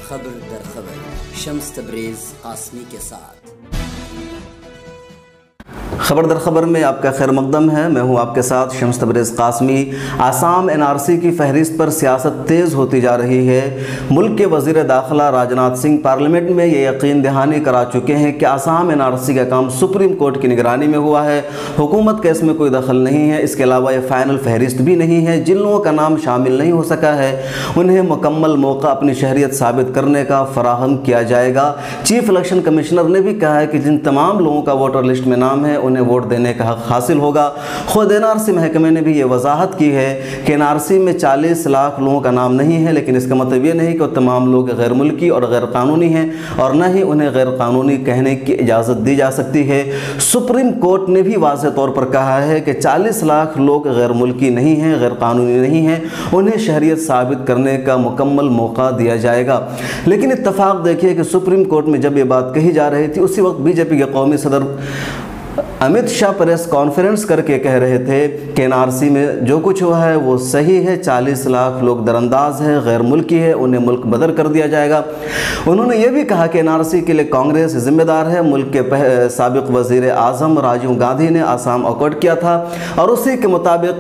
खबर दर खबर शम्स तबरेज़ कासमी के साथ। खबर दर खबर में आपका खैर मकदम है। मैं हूं आपके साथ शम्स तबरेज़ कासमी। आसाम एनआरसी की फहरिस्त पर सियासत तेज़ होती जा रही है। मुल्क के वज़ीर दाखिला राजनाथ सिंह पार्लियामेंट में ये यकीन दहानी करा चुके हैं कि आसाम एनआरसी का काम सुप्रीम कोर्ट की निगरानी में हुआ है, हुकूमत का इसमें कोई दखल नहीं है। इसके अलावा ये फ़ाइनल फहरिस्त भी नहीं है। जिन लोगों का नाम शामिल नहीं हो सका है उन्हें मुकम्मल मौका अपनी शहरियत साबित करने का फराहम किया जाएगा। चीफ इलेक्शन कमिश्नर ने भी कहा है कि जिन तमाम लोगों का वोटर लिस्ट में नाम है उन्हें वोट देने का हक हासिल होगा। खुद एनआरसी महकमे ने भी ये वजाहत की है कि एनआरसी में 40 लाख लोगों का नाम नहीं है, लेकिन इसका मतलब ये नहीं कि वो तमाम लोग गैर मुल्की और गैर कानूनी हैं और न ही उन्हें गैर कानूनी कहने की इजाज़त दी जा सकती है। सुप्रीम कोर्ट ने भी वाज़ेह तौर पर कहा है कि 40 लाख लोग गैर मुल्की नहीं हैं, गैर कानूनी नहीं हैं, उन्हें शहरियत साबित करने का मुकम्मल मौका दिया जाएगा। लेकिन इत्तफाक देखिए कि सुप्रीम कोर्ट में जब ये बात कही जा रही थी उसी वक्त बीजेपी के कौमी सदर अमित शाह प्रेस कॉन्फ्रेंस करके कह रहे थे कि एनआरसी में जो कुछ हुआ है वो सही है, 40 लाख लोग दरअंदाज है, गैर मुल्की है, उन्हें मुल्क बदर कर दिया जाएगा। उन्होंने ये भी कहा कि एनआरसी के लिए कांग्रेस जिम्मेदार है। मुल्क के साबिक वज़ीर आज़म राजीव गांधी ने आसाम अकॉर्ड किया था और उसी के मुताबिक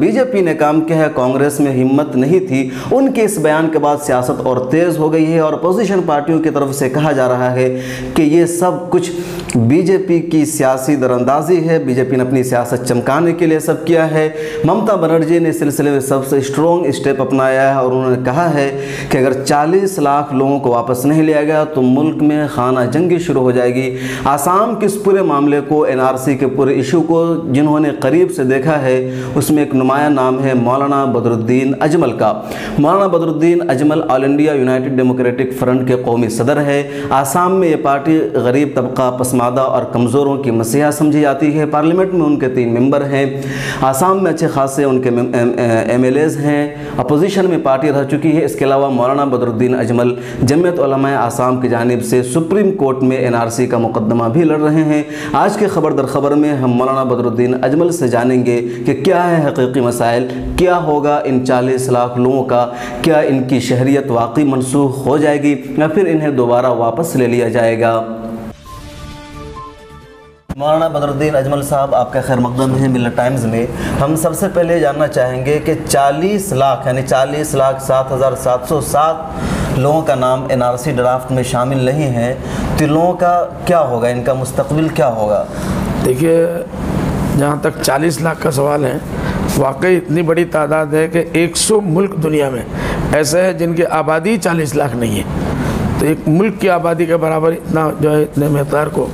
बीजेपी ने काम किया है। कांग्रेस में हिम्मत नहीं थी। उनके इस बयान के बाद सियासत और तेज़ हो गई है और अपोजिशन पार्टियों की तरफ से कहा जा रहा है कि ये सब कुछ बीजेपी की सियासी दरअंदाजी है, बीजेपी ने अपनी सियासत चमकाने के लिए सब किया है। ममता बनर्जी ने इस सिलसिले में सबसे स्ट्रॉन्ग स्टेप अपनाया है और उन्होंने कहा है कि अगर 40 लाख लोगों को वापस नहीं लिया गया तो मुल्क में खाना जंगी शुरू हो जाएगी। आसाम के इस पूरे मामले को, एनआरसी के पूरे इशू को जिन्होंने करीब से देखा है उसमें एक नुमाया नाम है मौलाना बदरुद्दीन अजमल का। मौलाना Badruddin Ajmal all India United democratic front के कौमी सदर है। आसाम में ये पार्टी गरीब तबका, पसमादा और कमज़ोरों की मसीहा समझी जाती है। पार्लियामेंट में उनके 3 मेंबर हैं। आसाम में अच्छे खासे उनके एमएलएज हैं। अपोजिशन में पार्टी रह चुकी है। इसके अलावा मौलाना बदरुद्दीन अजमल जमीयत उलमा आसाम की जानिब से सुप्रीम कोर्ट में एनआरसी का मुकदमा भी लड़ रहे हैं। आज के खबर दर खबर में हम मौलाना बदरुद्दीन अजमल से जानेंगे कि क्या है हकीकी मसाइल, क्या होगा इन 40 लाख लोगों का, क्या इनकी शहरियत वाकई मनसूख हो जाएगी या फिर इन्हें दोबारा वापस ले लिया जाएगा। मौलाना बदरुद्दीन अजमल साहब, आपका खैर मकदम है मिल्लत टाइम्स में। हम सबसे पहले जानना चाहेंगे कि 40 लाख यानी 40,07,707 लोगों का नाम एनआरसी ड्राफ्ट में शामिल नहीं है, तो लोगों का क्या होगा, इनका मुस्तकबिल क्या होगा? देखिए, जहाँ तक 40 लाख का सवाल है, वाकई इतनी बड़ी तादाद है कि 100 मुल्क दुनिया में ऐसे हैं जिनकी आबादी 40 लाख नहीं है। तो एक मुल्क की आबादी के बराबर इतना जो है, इतने मकदार को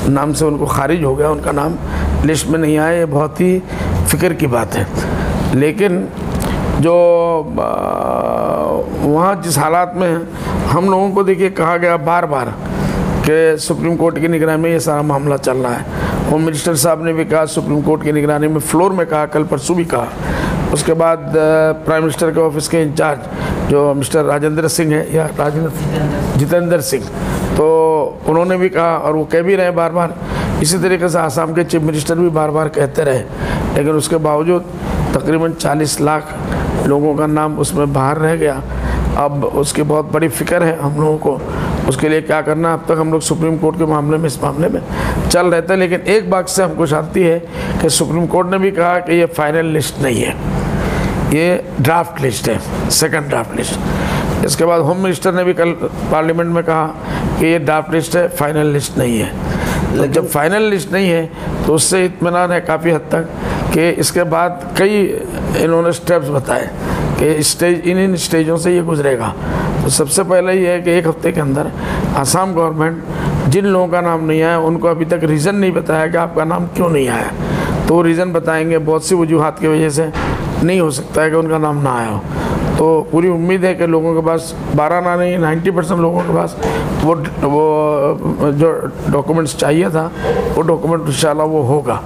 नाम से उनको खारिज हो गया, उनका नाम लिस्ट में नहीं आया, ये बहुत ही फ़िक्र की बात है। लेकिन जो वहाँ जिस हालात में हम लोगों को देखिए कहा गया बार बार कि सुप्रीम कोर्ट की निगरानी में ये सारा मामला चल रहा है। होम मिनिस्टर साहब ने भी कहा सुप्रीम कोर्ट की निगरानी में, फ्लोर में कहा, कल परसों भी कहा। उसके बाद प्राइम मिनिस्टर के ऑफिस के इंचार्ज जो मिस्टर राजेंद्र सिंह है या जितेंद्र सिंह, तो उन्होंने भी कहा और वो कह भी रहे बार बार। इसी तरीके से आसाम के चीफ मिनिस्टर भी बार बार कहते रहे, लेकिन उसके बावजूद तकरीबन 40 लाख लोगों का नाम उसमें बाहर रह गया। अब उसकी बहुत बड़ी फ़िक्र है हम लोगों को, उसके लिए क्या करना। अब तक हम लोग सुप्रीम कोर्ट के मामले में, इस मामले में चल रहे थे, लेकिन एक बात से हमको शांति है कि सुप्रीम कोर्ट ने भी कहा कि ये फाइनल लिस्ट नहीं है, ये ड्राफ्ट लिस्ट है, सेकंड ड्राफ्ट लिस्ट। इसके बाद होम मिनिस्टर ने भी कल पार्लियामेंट में कहा कि ये ड्राफ्ट लिस्ट है, फाइनल लिस्ट नहीं है। लेकिन जब फाइनल लिस्ट नहीं है तो उससे इत्मीनान है काफ़ी हद तक कि इसके बाद कई इन्होंने स्टेप्स बताए कि स्टेज, इन स्टेजों से ये गुजरेगा। तो सबसे पहले ये है कि 1 हफ्ते के अंदर आसाम गवर्नमेंट जिन लोगों का नाम नहीं आया उनको अभी तक रीज़न नहीं बताया कि आपका नाम क्यों नहीं आया, तो वो रीज़न बताएंगे। बहुत सी वजूहात की वजह से नहीं हो सकता है कि उनका नाम ना आया हो। तो पूरी उम्मीद है कि लोगों के पास 12 ना नहीं 90% लोगों के पास वो जो डॉक्यूमेंट्स चाहिए था वो डॉक्यूमेंट इंशाल्लाह वो होगा।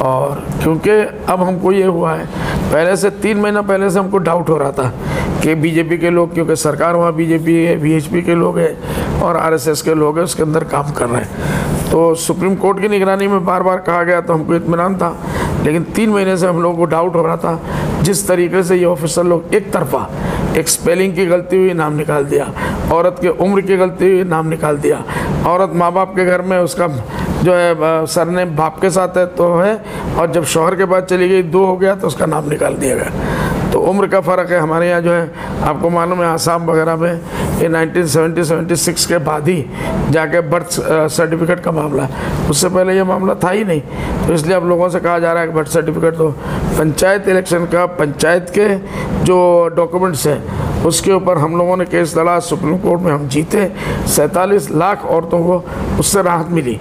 और क्योंकि अब हमको ये हुआ है, पहले से 3 महीना पहले से हमको डाउट हो रहा था कि बीजेपी के लोग, क्योंकि सरकार वहाँ बीजेपी है, वीएचपी के लोग हैं और आरएसएस के लोग हैं, उसके अंदर काम कर रहे हैं। तो सुप्रीम कोर्ट की निगरानी में बार बार कहा गया तो हमको इत्मीनान था, लेकिन 3 महीने से हम लोगों को डाउट हो रहा था। जिस तरीके से ये ऑफिसर लोग एक तरफा एक स्पेलिंग की गलती हुई नाम निकाल दिया, औरत की उम्र की गलती हुई नाम निकाल दिया, औरत माँ बाप के घर में उसका जो है सरनेम बाप के साथ है तो है, और जब शौहर के पास चली गई 2 हो गया तो उसका नाम निकाल दिया गया। तो उम्र का फ़र्क है। हमारे यहाँ जो है आपको मालूम है आसाम वगैरह में ये 1976 के बाद ही जाके बर्थ सर्टिफिकेट का मामला है, उससे पहले ये मामला था ही नहीं। तो इसलिए अब लोगों से कहा जा रहा है कि बर्थ सर्टिफिकेट दो। पंचायत इलेक्शन का पंचायत के जो डॉक्यूमेंट्स हैं उसके ऊपर हम लोगों ने केस लड़ा, सुप्रीम कोर्ट में हम जीते, 47 लाख औरतों को उससे राहत मिली।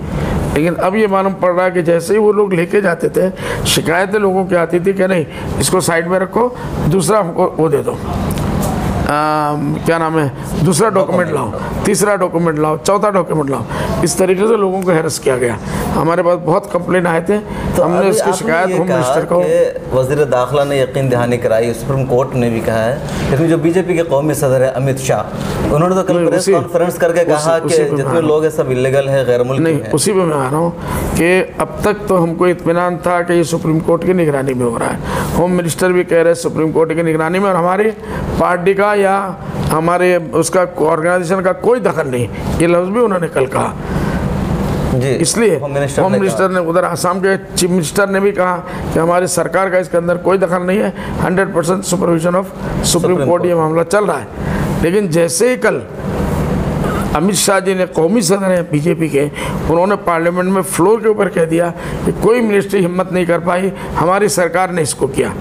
लेकिन अब ये मालूम पड़ रहा है कि जैसे ही वो लोग लेके जाते थे, शिकायतें लोगों की आती थी कि नहीं इसको साइड में रखो, दूसरा हमको वो दे दो, क्या नाम है, दूसरा डॉक्यूमेंट लाओ, तीसरा डॉक्यूमेंट लाओ, चौथा डॉक्यूमेंट लाओ। इस तरीके से लोगों को हैरेस किया गया। हमारे पास बहुत कंप्लेन आए थे, तो हमने इसकी शिकायत होम मिनिस्टर को, वज़ीर दाखिला ने यकीन दहानी कराई, सुप्रीम कोर्ट ने भी कहा है। लेकिन जो बीजेपी के कौमी सदर है अमित शाह, उन्होंने तो कल प्रेस कॉन्फ्रेंस करके कहा कि जितने लोग है सब इलीगल है, गैर मुल्की नहीं, उसी पे मैं आ रहा हूँ कि अब तक तो हमको इत्मीनान था कि ये सुप्रीम कोर्ट की निगरानी में हो रहा है। होम मिनिस्टर भी कह रहे हैं सुप्रीम कोर्ट की निगरानी में, और हमारी पार्टी का या हमारे उसका ऑर्गेनाइजेशन का कोई दखल नहीं, ये लफ्ज़ भी उन्होंने कल कहा जी। इसलिए होम मिनिस्टर ने उधर आसाम के चीफ मिनिस्टर ने भी कहा कि हमारी सरकार का इसके अंदर कोई दखल नहीं है, 100% सुपरविजन ऑफ सुप्रीम कोर्ट ये मामला चल रहा है। लेकिन जैसे ही कल अमित शाह जी ने, कौमी सदर हैं बीजेपी के, उन्होंने पार्लियामेंट में फ्लोर के ऊपर कह दिया कि कोई मिनिस्ट्री हिम्मत नहीं कर पाई, हमारी सरकार ने इसको किया।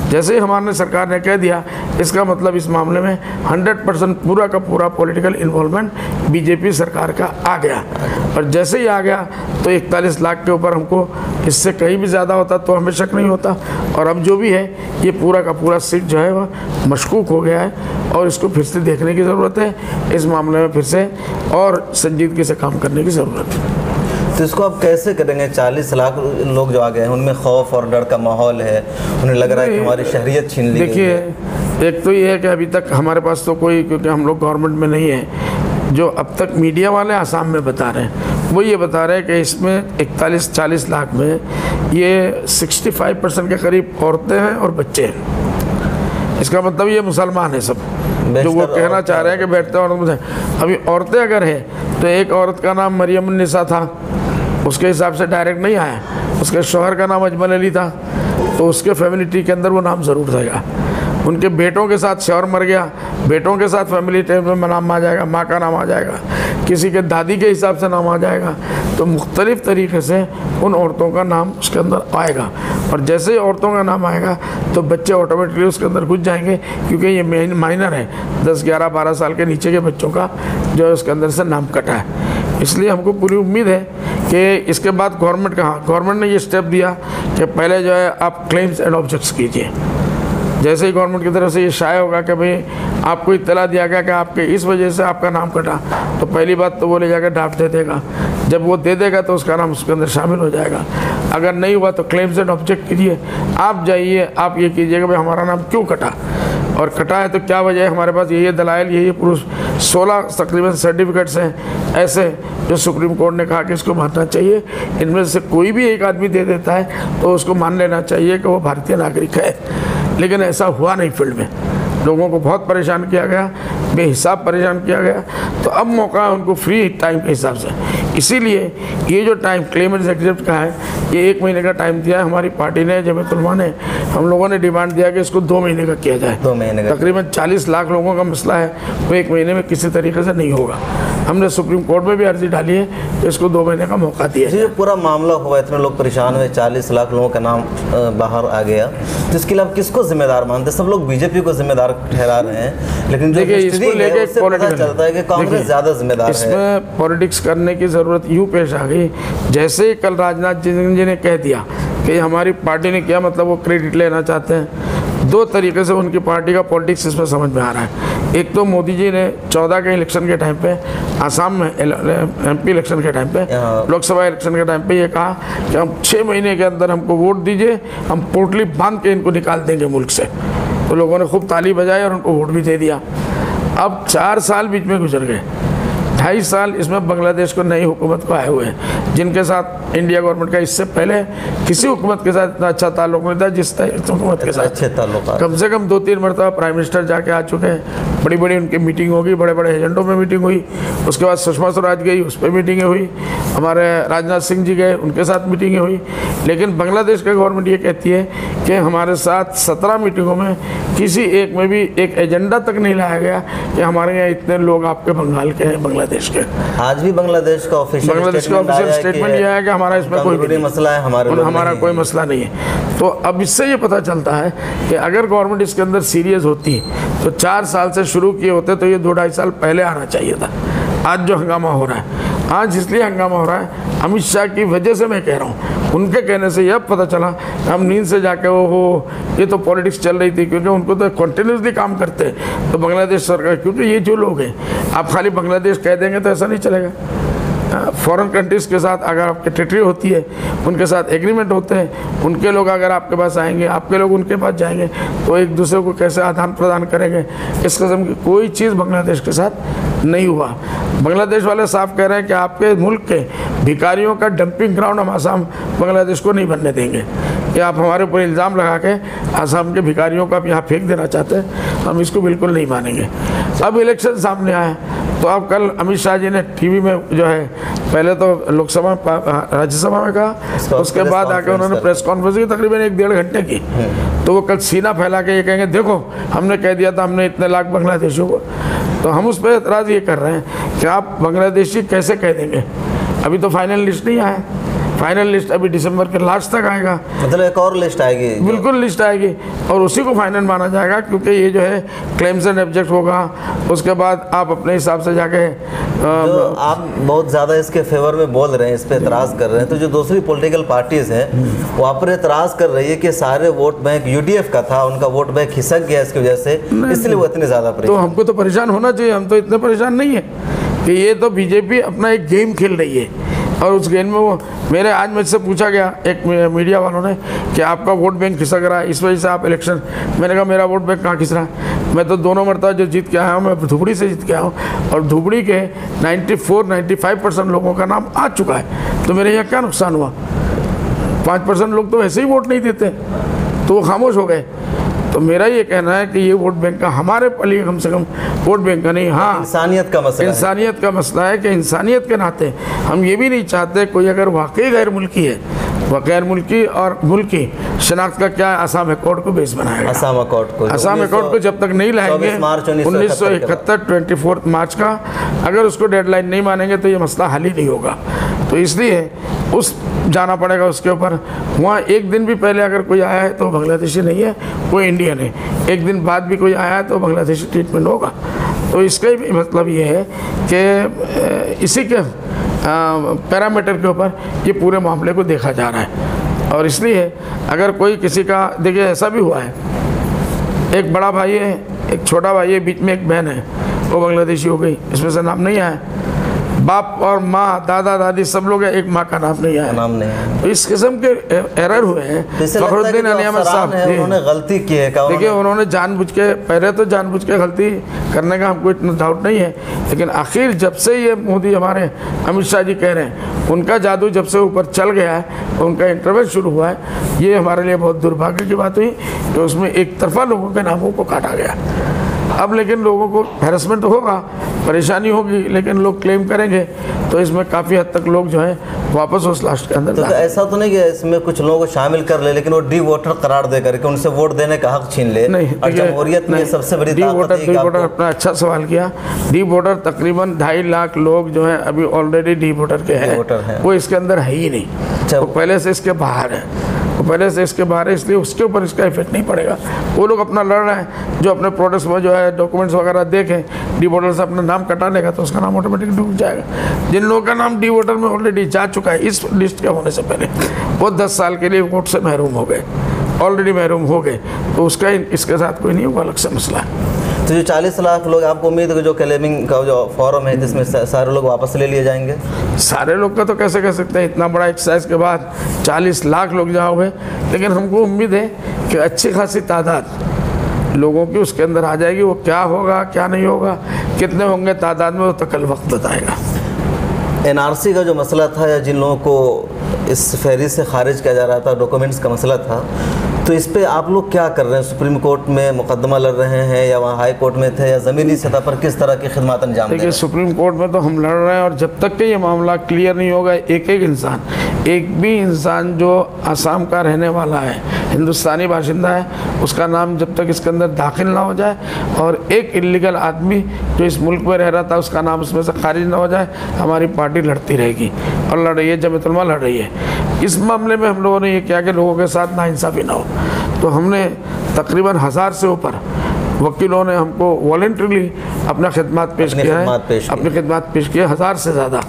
जैसे ही हमारी सरकार ने कह दिया, इसका मतलब इस मामले में 100% पूरा का पूरा पॉलिटिकल इन्वॉल्वमेंट बीजेपी सरकार का आ गया। और जैसे ही आ गया तो 41 लाख के ऊपर हमको इससे कहीं भी ज़्यादा होता तो हमें शक नहीं होता। और अब जो भी है ये पूरा का पूरा सीट जो है वह मशकूक हो गया है, और इसको फिर से देखने की ज़रूरत है। इस मामले में फिर से और संजीदगी से काम करने की ज़रूरत है। तो इसको आप कैसे करेंगे? 40 लाख लोग जो आ गए हैं उनमें खौफ और डर का माहौल है, उन्हें लग रहा है कि हमारी शहरियत छीन ली गई है। देखिए, एक तो ये है कि अभी तक हमारे पास तो कोई, क्योंकि हम लोग गवर्नमेंट में नहीं है, जो अब तक मीडिया वाले आसाम में बता रहे हैं वो ये बता रहे हैं कि इसमें 41-40 लाख में ये 65% के करीब औरतें हैं और बच्चे हैं। इसका मतलब ये मुसलमान है सब, जो वो कहना चाह रहे हैं कि बैठते हैं। अभी औरतें अगर हैं तो एक औरत का नाम मरियम निसा था, उसके हिसाब से डायरेक्ट नहीं आया। उसके शौहर का नाम अजमल अली था, तो उसके फैमिली ट्री के अंदर वो नाम ज़रूर रहेगा। उनके बेटों के साथ शौहर मर गया, बेटों के साथ फैमिली ट्री में नाम आ जाएगा, माँ का नाम आ जाएगा, किसी के दादी के हिसाब से नाम आ जाएगा। तो मुख्तलिफ़ तरीके से उन औरतों का नाम उसके अंदर आएगा, और जैसे ही औरतों का नाम आएगा तो बच्चे ऑटोमेटिकली उसके अंदर घुस जाएंगे, क्योंकि ये माइनर है, 10, 11, 12 साल के नीचे के बच्चों का जो है उसके अंदर से नाम कटा है। इसलिए हमको पूरी उम्मीद है कि इसके बाद गवर्नमेंट ने ये स्टेप दिया कि पहले जो है आप क्लेम्स एंड ऑब्जेक्ट्स कीजिए। जैसे ही गवर्नमेंट की तरफ से ये शाया होगा कि भाई आपको इत्तला दिया गया कि आपके इस वजह से आपका नाम कटा, तो पहली बात तो वो ले जाकर ड्राफ्ट दे देगा। जब वो दे देगा तो उसका नाम उसके अंदर शामिल हो जाएगा। अगर नहीं हुआ तो क्लेम्स एंड ऑब्जेक्ट कीजिए, आप जाइए, आप ये कीजिएगा भाई हमारा नाम क्यों कटा, और कटा है तो क्या वजह है। हमारे पास ये दलाइल, ये पुरुष 16 तकरीबन सर्टिफिकेट्स हैं ऐसे जो सुप्रीम कोर्ट ने कहा कि इसको मानना चाहिए। इनमें से कोई भी एक आदमी दे देता है तो उसको मान लेना चाहिए कि वो भारतीय नागरिक है। लेकिन ऐसा हुआ नहीं, फील्ड में लोगों को बहुत परेशान किया गया, बेहिसाब परेशान किया गया। तो अब मौका है उनको फ्री टाइम के हिसाब से। इसीलिए ये जो टाइम क्लेम एग्जीक्यूटिव का है, ये 1 महीने का टाइम दिया है हमारी पार्टी ने, जमीयत उलमा ने। हम लोगों ने डिमांड दिया कि इसको 2 महीने का किया जाए। 2 महीने का तकरीबन 40 लाख लोगों का मसला है, वो 1 महीने में किसी तरीके से नहीं होगा। हमने सुप्रीम कोर्ट में भी अर्जी डाली है कि इसको 2 महीने का मौका दिया है। ये पूरा मामला हुआ, इतने लोग परेशान हुए, 40 लाख लोगों का नाम बाहर आ गया, तो इसके लिए आप किसको जिम्मेदार मानते हैं? सब लोग बीजेपी को जिम्मेदार ठहरा रहे हैं, लेकिन देखिए इसको लेके पता चलता है कि कांग्रेस ज़्यादा जिम्मेदार है। इसमें पॉलिटिक्स करने की ज़रूरत यूँ पेश आ गई, जैसे ही कल राजनाथ जी ने कह दिया कि हमारी पार्टी ने किया, मतलब वो क्रेडिट लेना चाहते हैं। 2 तरीके से उनकी पार्टी का पॉलिटिक्स इसमें समझ में आ रहा है। एक तो मोदी जी ने 14 के इलेक्शन के टाइम पे, आसाम में MP इलेक्शन के टाइम पे, लोकसभा इलेक्शन के टाइम पे ये कहा कि हम 6 महीने के अंदर हमको वोट दीजिए, हम पोटली बांध के इनको निकाल देंगे मुल्क से। तो लोगों ने खूब ताली बजाई और उनको वोट भी दे दिया। अब 4 साल बीच में गुजर गए, 2.5 साल इसमें बांग्लादेश को नई हुकूमत को आए हुए हैं, जिनके साथ इंडिया गवर्नमेंट का इससे पहले किसी हुकूमत के साथ इतना अच्छा ताल्लुक नहीं था जिस हुकूमत के साथ अच्छे ताल्लुक। कम से कम 2-3 मरतबा प्राइम मिनिस्टर जाके आ चुके हैं, बड़ी बड़ी उनकी मीटिंग होगी, बड़े बड़े एजेंडों में मीटिंग हुई, उसके बाद सुषमा स्वराज गई, उस पर मीटिंगें हुई, हमारे राजनाथ सिंह जी गए, उनके साथ मीटिंगें हुई। लेकिन बांग्लादेश का गवर्नमेंट ये कहती है कि हमारे साथ 17 मीटिंगों में किसी एक में भी एक एजेंडा तक नहीं लाया गया कि हमारे यहाँ इतने लोग आपके बंगाल के हैं, बांग्लादेश के। आज भी बांग्लादेश का ऑफिशियल स्टेटमेंट यह है कि हमारा इसमें कोई मसला है, हमारा कोई मसला नहीं है। तो अब इससे ये पता चलता है कि अगर गवर्नमेंट इसके अंदर सीरियस होती तो 4 साल से शुरू किए होते तो ये 2-2.5 साल पहले आना चाहिए था। आज जो हंगामा हो रहा है, आज इसलिए हंगामा हो रहा है अमित शाह की वजह से मैं कह रहा हूँ, उनके कहने से यह पता चला हम नींद से जाके वो ये तो पॉलिटिक्स चल रही थी, क्योंकि उनको तो कंटिन्यूसली काम करते हैं तो बांग्लादेश सरकार, क्योंकि ये जो लोग हैं आप खाली बांग्लादेश कह देंगे तो ऐसा नहीं चलेगा। फॉरेन कंट्रीज़ के साथ अगर आपकी टेरिटरी होती है, उनके साथ एग्रीमेंट होते हैं, उनके लोग अगर आपके पास आएंगे, आपके लोग उनके पास जाएंगे, तो एक दूसरे को कैसे आदान प्रदान करेंगे, इस किस्म की कोई चीज़ बांग्लादेश के साथ नहीं हुआ। बांग्लादेश वाले साफ कह रहे हैं कि आपके मुल्क के भिखारियों का डंपिंग ग्राउंड हम आसाम बांग्लादेश को नहीं बनने देंगे। कि आप हमारे ऊपर इल्ज़ाम लगा के आसाम के भिखारियों को आप यहाँ फेंक देना चाहते हैं, हम इसको बिल्कुल नहीं मानेंगे। अब इलेक्शन सामने आया तो अब कल अमित शाह जी ने टीवी में जो है, पहले तो लोकसभा राज्यसभा में कहा, उसके बाद आके उन्होंने प्रेस कॉन्फ्रेंस की तकरीबन 1-1.5 घंटे की, तो वो कल सीना फैला के ये कहेंगे देखो हमने कह दिया था हमने इतने लाख बांग्लादेशियों को। तो हम उस पर एतराज़ ये कर रहे हैं कि आप बांग्लादेशी कैसे कह देंगे, अभी तो फाइनल लिस्ट नहीं आया, फाइनल लिस्ट अभी दिसंबर के लास्ट तक आएगा, मतलब एक और लिस्ट आएगी, बिल्कुल लिस्ट आएगी और उसी को फाइनल माना जाएगा, क्योंकि ये जो है क्लेम्स एंड ऑब्जेक्ट होगा। उसके बाद आप अपने हिसाब से जाके आप बहुत ज़्यादा इसके फेवर में बोल रहे हैं, इस पर एतराज़ कर रहे हैं, तो जो दूसरी पॉलिटिकल पार्टीज़ हैं वहाँ पर एतराज़ कर रही है कि सारे वोट बैंक UDF का था, उनका वोट बैंक खिसक गया इसकी वजह से, इसलिए वो इतने ज़्यादा परेशान। तो हमको तो परेशान होना चाहिए, हम तो इतने परेशान नहीं है कि ये तो बीजेपी अपना एक गेम खेल रही है और उस गेम में वो मेरे आज मुझसे पूछा गया एक मीडिया वालों ने कि आपका वोट बैंक खिसक रहा है, इस वजह से आप इलेक्शन, मैंने कहा मेरा वोट बैंक कहाँ खिस रहा है, मैं तो दोनों मरतबा जो जीत के आया हूँ मैं धुबड़ी से जीत के आया हूँ और धुबड़ी के 94-95% लोगों का नाम आ चुका है, तो मेरे यहाँ क्या नुकसान हुआ। 5% लोग तो वैसे ही वोट नहीं देते तो वो खामोश हो गए। तो मेरा ये कहना है कि ये वोट बैंक का हमारे लिए कम से कम वोट बैंक का नहीं, हाँ इंसानियत का मसला, इंसानियत का मसला है कि इंसानियत के नाते हम ये भी नहीं चाहते कोई अगर वाकई गैर मुल्की है, गैर मुल्की और मुल्की शनाख्त का क्या आसाम अकॉर्ड को बेस बनाएगा। आसाम अकॉर्ड को जब तक नहीं लाएंगे 1971 24 मार्च का, अगर उसको डेडलाइन नहीं मानेंगे तो ये मसला हल ही नहीं होगा। तो इसलिए उस जाना पड़ेगा उसके ऊपर। वहाँ एक दिन भी पहले अगर कोई आया है तो बांग्लादेशी नहीं है, कोई इंडियन है, एक दिन बाद भी कोई आया है तो बांग्लादेशी ट्रीटमेंट होगा। तो इसका भी मतलब ये है कि इसी के पैरामीटर के ऊपर ये पूरे मामले को देखा जा रहा है। और इसलिए अगर कोई किसी का, देखिए ऐसा भी हुआ है, एक बड़ा भाई है, एक छोटा भाई है, बीच में एक बहन है, वो बांग्लादेशी हो गई, इसमें से नाम नहीं आया, बाप और माँ, दादा दादी सब लोग हैं, एक माँ का नाम नहीं आया। तो इस किस्म के एरर हुए हैं। फखरुद्दीन अली अहमद साहब उन्होंने गलती की है, देखिए उन्होंने जानबूझ के, पहले तो जानबूझ के गलती करने का हमको इतना डाउट नहीं है, लेकिन आखिर जब से ये मोदी हमारे अमित शाह जी कह रहे हैं, उनका जादू जब से ऊपर चल गया है, उनका इंटरवेंशन शुरू हुआ है, ये हमारे लिए बहुत दुर्भाग्य की बात हुई कि उसमें एक तरफा लोगों के नामों को काटा गया। अब लेकिन लोगों को हैरेसमेंट होगा, परेशानी होगी, लेकिन लोग क्लेम करेंगे तो इसमें काफ़ी हद तक लोग जो है वापस उस लास्ट के अंदर। तो ऐसा तो नहीं कि इसमें कुछ लोगों को शामिल कर ले, लेकिन वो डी वोटर करार दे करके उनसे वोट देने का हक छीन ले। नहीं, जमहूरियत में सबसे बड़ी डी वोटर अपना अच्छा सवाल किया। डी वोटर तकरीबन 2.5 लाख लोग जो है अभी ऑलरेडी डी वोटर के हैं, वो इसके अंदर है ही नहीं, वो पहले से इसके बाहर है, वो पहले से इसके बाहर है, इसलिए उसके ऊपर इसका इफेक्ट नहीं पड़ेगा। वो लोग अपना लड़ रहे हैं, जो अपने प्रोडक्ट्स में जो है डॉक्यूमेंट्स वगैरह देखें, डी वोटर से अपना नाम कटा लेगा तो उसका नाम ऑटोमेटिक डूब जाएगा। जिन लोगों का नाम डी वोटर में ऑलरेडी जा चुका है इस लिस्ट के होने से पहले, वो 10 साल के लिए वोट से महरूम हो गए, ऑलरेडी महरूम हो गए, तो उसका इसके साथ कोई नहीं होगा, अलग से मसला है। तो जो 40 लाख लोग, आपको उम्मीद है कि जो क्लेमिंग का जो फॉर्म है जिसमें सारे लोग वापस ले लिए जाएंगे? सारे लोग का तो कैसे कह सकते हैं, इतना बड़ा एक्सरसाइज के बाद 40 लाख लोग जहाँ हुए, लेकिन हमको उम्मीद है कि अच्छी खासी तादाद लोगों की उसके अंदर आ जाएगी। वो क्या होगा क्या नहीं होगा कितने होंगे तादाद में वो तो कल वक्त बताएगा। एनआरसी का जो मसला था या जिन लोगों को इस फहरिस्त से खारिज किया जा रहा था, डॉक्यूमेंट्स का मसला था, तो इस पे आप लोग क्या कर रहे हैं? सुप्रीम कोर्ट में मुकदमा लड़ रहे हैं या वहाँ हाई कोर्ट में थे, या ज़मीनी सतह पर किस तरह की खिदमत अंजाम दे रहे हैं? देखिए, सुप्रीम कोर्ट में तो हम लड़ रहे हैं, और जब तक कि ये मामला क्लियर नहीं होगा, एक भी इंसान जो असम का रहने वाला है, हिंदुस्तानी बाशिंदा है, उसका नाम जब तक इसके अंदर दाखिल ना हो जाए, और एक इल्लीगल आदमी जो इस मुल्क में रह रहा था उसका नाम उसमें से खारिज ना हो जाए, हमारी पार्टी लड़ती रहेगी और लड़ रही है, जमीयत उलमा लड़ रही है। इस मामले में हम लोगों ने ये किया कि लोगों के साथ नाइंसाफ़ी ना हो, तो हमने तकरीबन 1000 से ऊपर वकीलों ने हमको वॉलंटरीली अपना खिदमत पेश किया है, अपनी खिदमत पेश किया। 1000 से ज़्यादा,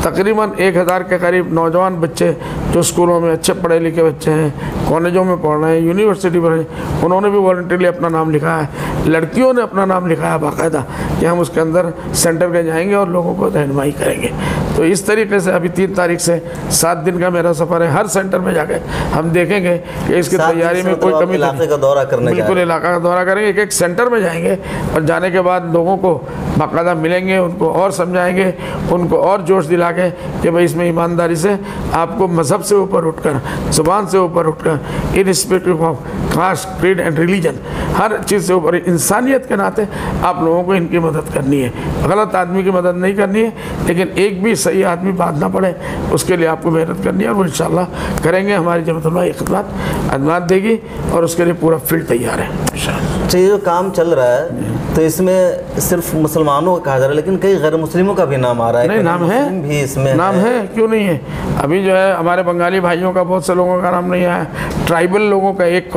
तकरीबन 1000 के करीब नौजवान बच्चे जो स्कूलों में अच्छे पढ़े लिखे बच्चे हैं, कॉलेजों में पढ़ रहे हैं, यूनिवर्सिटी में हैं, उन्होंने भी वॉलंटरीली अपना नाम लिखा है। लड़कियों ने अपना नाम लिखा है बाकायदा कि हम उसके अंदर सेंटर में जाएंगे और लोगों को रहनुमाई करेंगे। तो इस तरीके से अभी 3 तारीख से 7 दिन का मेरा सफ़र है। हर सेंटर में जाके हम देखेंगे कि इसकी तैयारी में कोई कमी इलाके का दौरा करने, बिल्कुल इलाका का दौरा करेंगे, एक सेंटर में जाएंगे और जाने के बाद लोगों को बाकायदा मिलेंगे, उनको और समझाएंगे, उनको और जोश दिला के कि भाई इसमें ईमानदारी से आपको मज़हब से ऊपर उठकर, ज़ुबान से ऊपर उठकर, irrespective of caste, creed and religion, हर चीज़ से ऊपर इंसानियत के नाते आप लोगों को इनकी मदद करनी है। गलत आदमी की मदद नहीं करनी है, लेकिन एक भी सही आदमी बात ना पड़े, उसके लिए आपको मेहनत करनी है, और वो इंशाल्लाह करेंगे। हमारी जमीयत उलमा ये खिदमत अदमात देगी और उसके लिए पूरा फील्ड तैयार है इंशाल्लाह। तो ये जो काम चल रहा है, तो इसमें सिर्फ मुसलमानों का कहा जा रहा है, लेकिन कई गैर मुस्लिमों का भी नाम आ रहा है। नहीं, नाम है भी इसमें, नाम है, क्यों नहीं है? अभी जो है हमारे बंगाली भाइयों का बहुत से लोगों का नाम नहीं आया, ट्राइबल लोगों का एक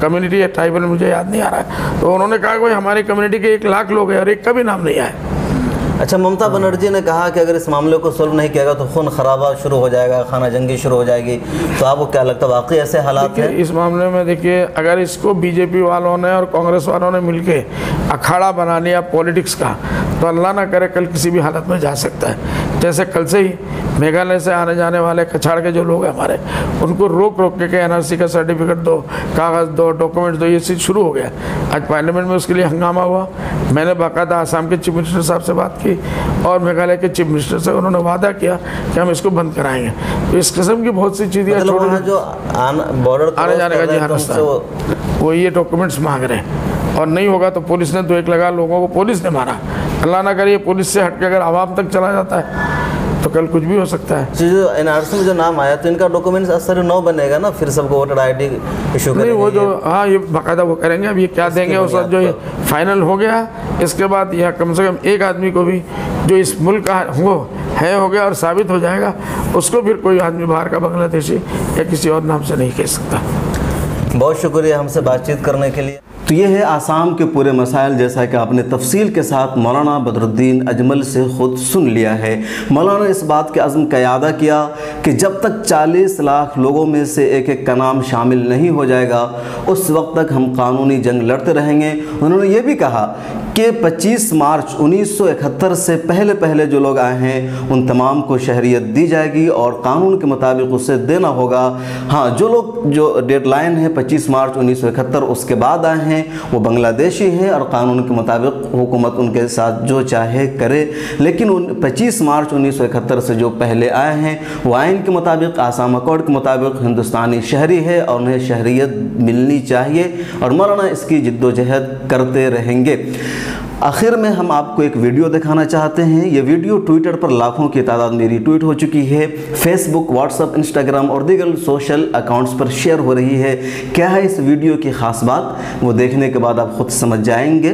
कम्युनिटी है ट्राइबल, मुझे याद नहीं आ रहा है, तो उन्होंने कहा कि हमारी कम्युनिटी के 1 लाख लोग हैं और एक का भी नाम नहीं आया। अच्छा, ममता बनर्जी ने कहा कि अगर इस मामले को सोल्व नहीं किया गया तो खून खराबा शुरू हो जाएगा, खाना जंगी शुरू हो जाएगी, तो आपको क्या लगता है वाकई ऐसे हालात हैं? इस मामले में देखिए, अगर इसको बीजेपी वालों ने और कांग्रेस वालों ने मिलके अखाड़ा बना लिया पॉलिटिक्स का, तो अल्लाह ना करे कल किसी भी हालत में जा सकता है। जैसे कल से ही मेघालय से आने जाने वाले कछाड़ के जो लोग हैं हमारे, उनको रोक के एनआरसी का सर्टिफिकेट दो, कागज़ दो, डॉक्यूमेंट्स दो, ये चीज़ शुरू हो गया। आज पार्लियामेंट में उसके लिए हंगामा हुआ। मैंने बाकायदा आसाम के चीफ मिनिस्टर साहब से बात की और मेघालय के चीफ मिनिस्टर से, उन्होंने वादा किया कि हम इसको बंद कराएंगे। तो इस किस्म की बहुत सी चीज़ें जो बॉर्डर आने जाने का जी रास्ता, वो ये डॉक्यूमेंट्स मांग रहे हैं, और नहीं होगा तो पुलिस ने 2 एक लगा, लोगों को पुलिस ने मारा। अल्लाह ना करे पुलिस से हट के अगर आवाम तक चला जाता है तो कल कुछ भी हो सकता है। जो एनआरसी में जो नाम आया, तो इनका डॉक्यूमेंट्स असर 9 बनेगा ना, फिर सबको वोटर आईडी इशू करेंगे? नहीं, वो जो ये बाकायदा वो करेंगे। अब ये क्या देंगे उस वक्त जो फाइनल हो गया, इसके बाद यह कम से कम एक आदमी को भी जो इस मुल्क का हो गया और साबित हो जाएगा, उसको फिर कोई आदमी बाहर का बांग्लादेशी या किसी और नाम से नहीं कह सकता। बहुत शुक्रिया हमसे बातचीत करने के लिए। तो ये है आसाम के पूरे मसाइल, जैसा कि आपने तफसील के साथ मौलाना बदरुद्दीन अजमल से ख़ुद सुन लिया है। मौलाना इस बात के अज़्म का यादा किया कि जब तक 40 लाख लोगों में से एक का नाम शामिल नहीं हो जाएगा, उस वक्त तक हम कानूनी जंग लड़ते रहेंगे। उन्होंने ये भी कहा कि 25 मार्च 1971 से पहले जो लोग आए हैं उन तमाम को शहरियत दी जाएगी और कानून के मुताबिक उसे देना होगा। हाँ, जो लोग जो डेडलाइन है 25 मार्च 1971 उसके बाद आए हैं वो बांग्लादेशी हैं और कानून के मुताबिक हुकूमत उनके साथ जो चाहे करे, लेकिन 25 मार्च 1971 से जो पहले आए हैं वो आइन के मुताबिक, आसाम अकॉर्ड के मुताबिक हिंदुस्तानी शहरी है और उन्हें शहरियत मिलनी चाहिए, और मौलाना इसकी जिद्दोजहद करते रहेंगे। आखिर में हम आपको एक वीडियो दिखाना चाहते हैं। ये वीडियो ट्विटर पर लाखों की तादाद में रीट्वीट हो चुकी है, फेसबुक, व्हाट्सएप, इंस्टाग्राम और दीगर सोशल अकाउंट्स पर शेयर हो रही है। क्या है इस वीडियो की खास बात, वो देखने के बाद आप खुद समझ जाएंगे।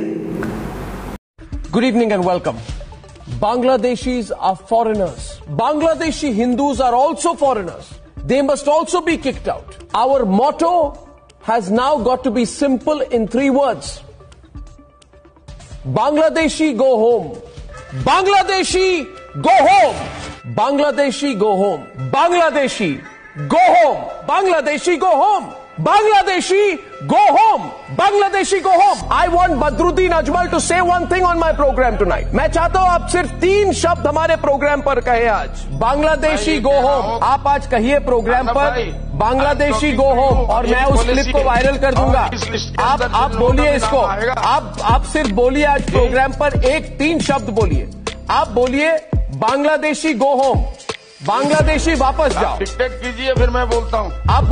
Good evening and welcome. Bangladeshis are foreigners. Bangladeshi Hindus are also foreigners. They must also be kicked out. Our motto has now got to be simple in 3 words. Bangladeshi go home. Bangladeshi go home. Bangladeshi go home. Bangladeshi go home. Bangladeshi go home. Bangladeshi, go home. Bangladeshi, go home. I want Badruddin Ajmal to say one thing on my program tonight. मैं चाहता हूं आप सिर्फ 3 शब्द हमारे programme पर कहे आज. Bangladeshi go home. आप आज कहिए प्रोग्राम पर बांग्लादेशी गो होम, और मैं उस क्लिप को वायरल कर दूंगा. आप बोलिए इसको. आप सिर्फ बोलिए आज प्रोग्राम पर 3 शब्द बोलिए. आप बोलिए बांग्लादेशी गो होम. बांग्लादेशी वापस जाओ. डिक्टेट कीजिए, फिर मैं बोलता हूँ.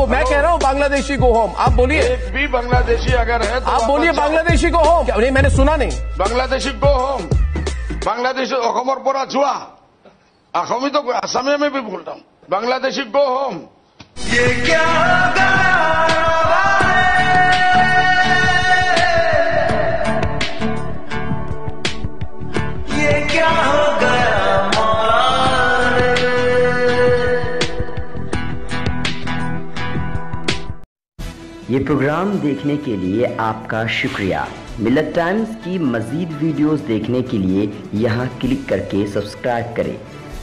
मैं कह रहा हूँ बांग्लादेशी गो होम. आप बोलिए. एक भी बांग्लादेशी अगर है तो आप बोलिए बांग्लादेशी गो होम. नहीं, मैंने सुना नहीं. Bangladeshi go home. बांग्लादेशी অসমৰ পৰা যোৱা. আমি তো আসামে में भी बोलता हूँ. Bangladeshi go home. ये क्या ये प्रोग्राम देखने के लिए आपका शुक्रिया। मिल्लत टाइम्स की मज़ीद वीडियोस देखने के लिए यहाँ क्लिक करके सब्सक्राइब करें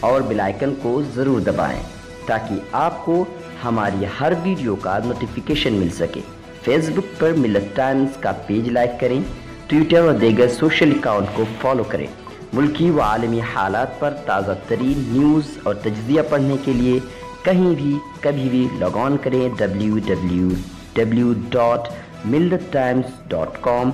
और बेल आइकन को ज़रूर दबाएं ताकि आपको हमारी हर वीडियो का नोटिफिकेशन मिल सके। फेसबुक पर मिल्लत टाइम्स का पेज लाइक करें, ट्विटर और दीगर सोशल अकाउंट को फॉलो करें। मुल्की व आलमी हालात पर ताज़ा तरीन न्यूज़ और तज्ज़िया पढ़ने के लिए कहीं भी कभी भी लॉग ऑन करें www.millattimes.com।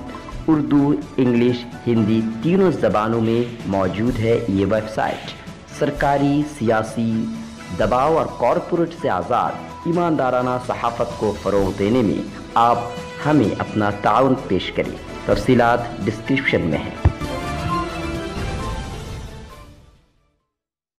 उर्दू, इंग्लिश, हिंदी तीनों ज़बानों में मौजूद है ये वेबसाइट। सरकारी, सियासी दबाव और कॉरपोरेट से आज़ाद ईमानदाराना सहाफ़त को फ़रोग़ देने में आप हमें अपना ताउन पेश करें। तफ़सीलात डिस्क्रिप्शन में है।